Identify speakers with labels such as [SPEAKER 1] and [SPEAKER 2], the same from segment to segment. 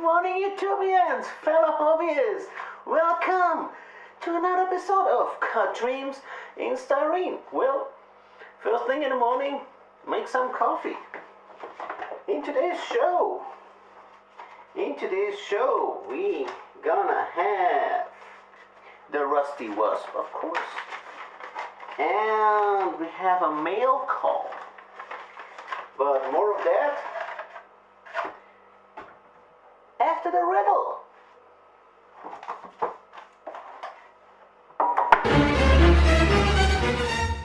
[SPEAKER 1] Good morning, YouTubians, fellow hobbyists. Welcome to another episode of Cut Dreams in Styrene. Well, first thing in the morning, make some coffee. In today's show, we gonna have the Rusty Wasp, of course, and we have a mail call. But more of that after the riddle.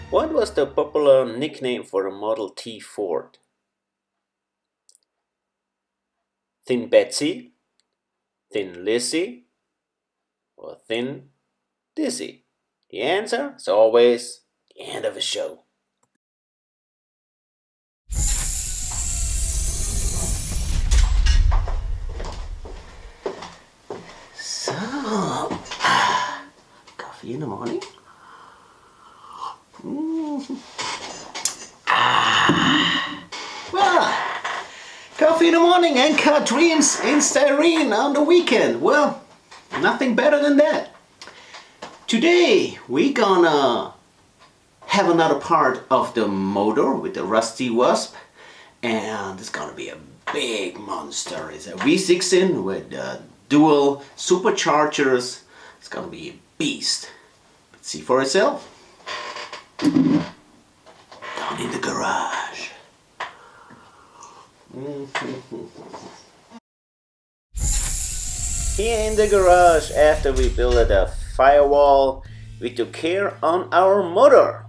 [SPEAKER 1] What was the popular nickname for the Model T Ford? Thin Betsy, Thin Lizzy, or Thin Dizzy? The answer is always the end of the show. So, coffee in the morning. Well, coffee in the morning and cut dreams in Styrene on the weekend. Well, nothing better than that. Today we gonna have another part of the motor with the Rusty Wasp, and it's gonna be a big monster. It's a V6 in with dual superchargers. It's gonna be a beast. But see for itself. Down in the garage. Here in the garage, after we built a firewall, we took care on our motor.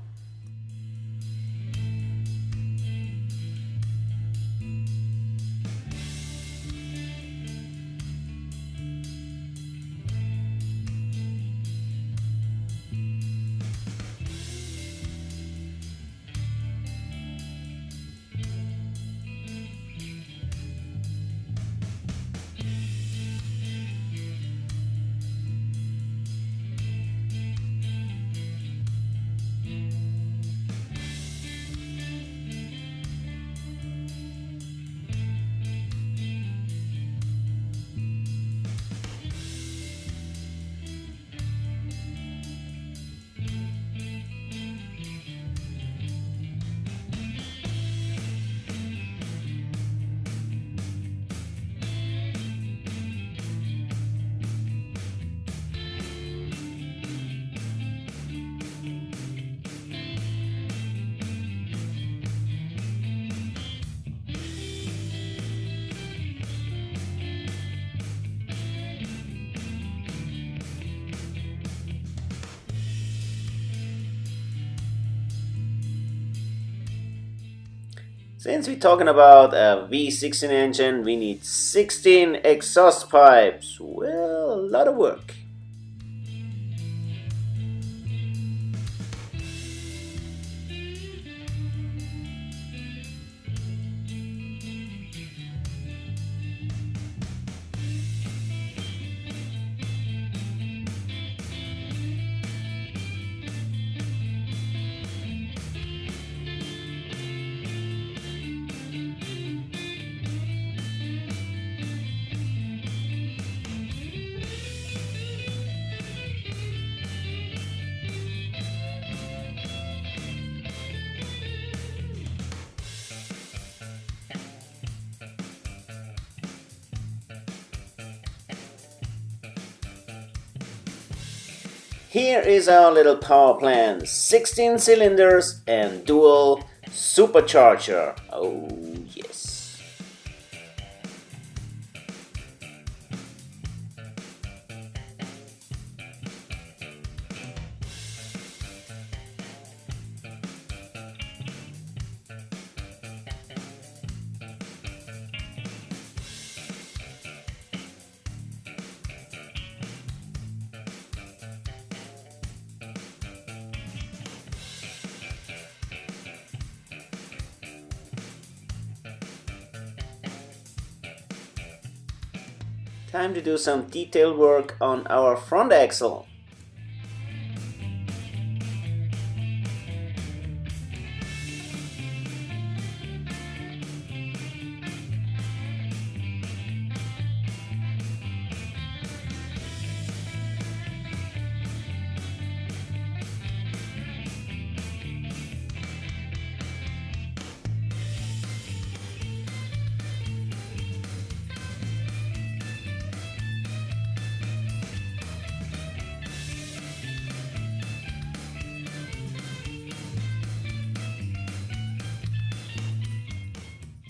[SPEAKER 1] Since we're talking about a V16 engine, we need 16 exhaust pipes. Well, a lot of work. Here is our little power plant, 16 cylinders and dual supercharger. Oh yes. Time to do some detail work on our front axle.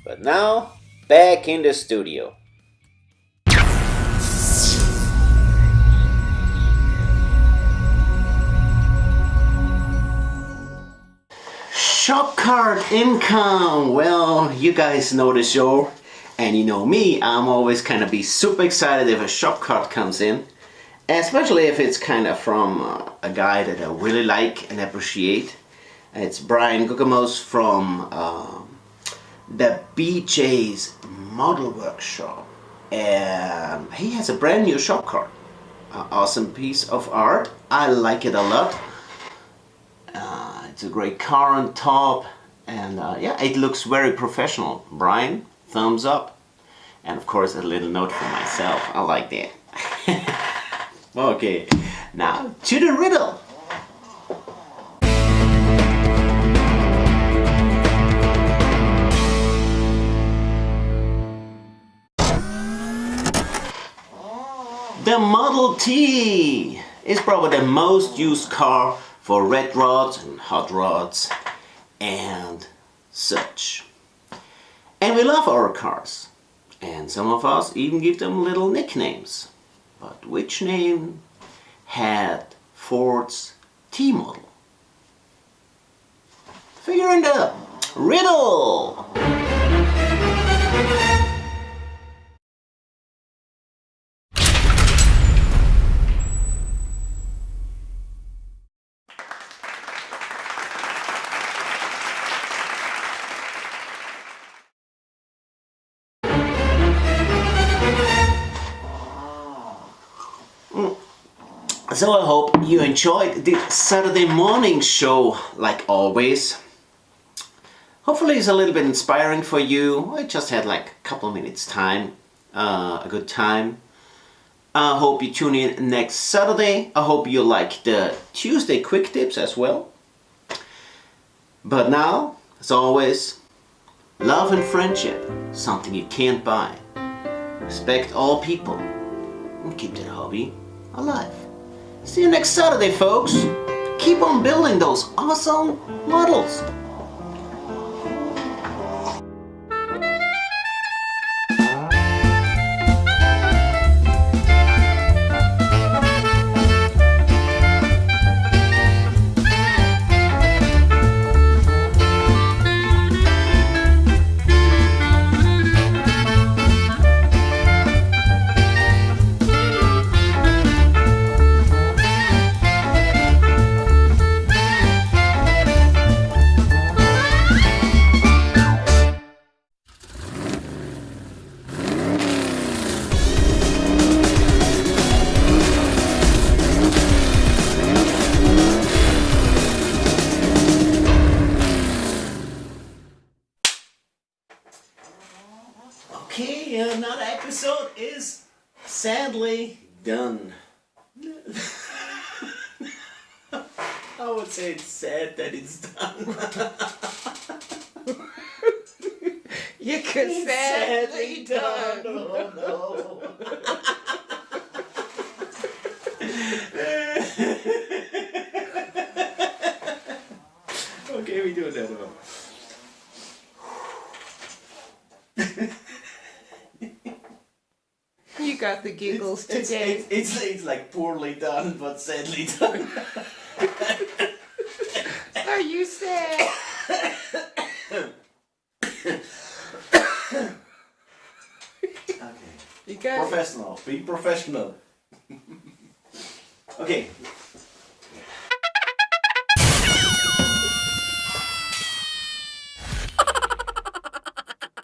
[SPEAKER 1] But now, back in the studio. Shopcard income. Well, you guys know the show, and you know me, I'm always kind of be super excited if a Shopcard comes in, especially if it's kind of from a guy that I really like and appreciate. It's Brian Guggamos from the BJ's Model Workshop, and he has a brand new Shopcard. Awesome piece of art. I like it a lot. It's a great car on top, and yeah, it looks very professional. Brian, thumbs up. And of course a little note for myself. I like that. Okay, now to the riddle. The Model T is probably the most used car for red rods and hot rods and such. And we love our cars. And some of us even give them little nicknames. But which name had Ford's T model? Figure in the riddle! So I hope you enjoyed the Saturday morning show like always. Hopefully it's a little bit inspiring for you. I just had like a couple of minutes time, a good time. I hope you tune in next Saturday. I hope you like the Tuesday quick tips as well. But now, as always, love and friendship, something you can't buy. Respect all people and keep that hobby alive. See you next Saturday, folks. Keep on building those awesome models. Okay, another episode is sadly done. I would say it's sad that it's done.
[SPEAKER 2] You could
[SPEAKER 1] It's
[SPEAKER 2] sadly done.
[SPEAKER 1] Oh no. Okay, we do that one.
[SPEAKER 2] You got the giggles today.
[SPEAKER 1] It's like poorly done, but sadly done.
[SPEAKER 2] Are you sad?
[SPEAKER 1] Okay.
[SPEAKER 2] You got
[SPEAKER 1] Professional. Be professional. Okay.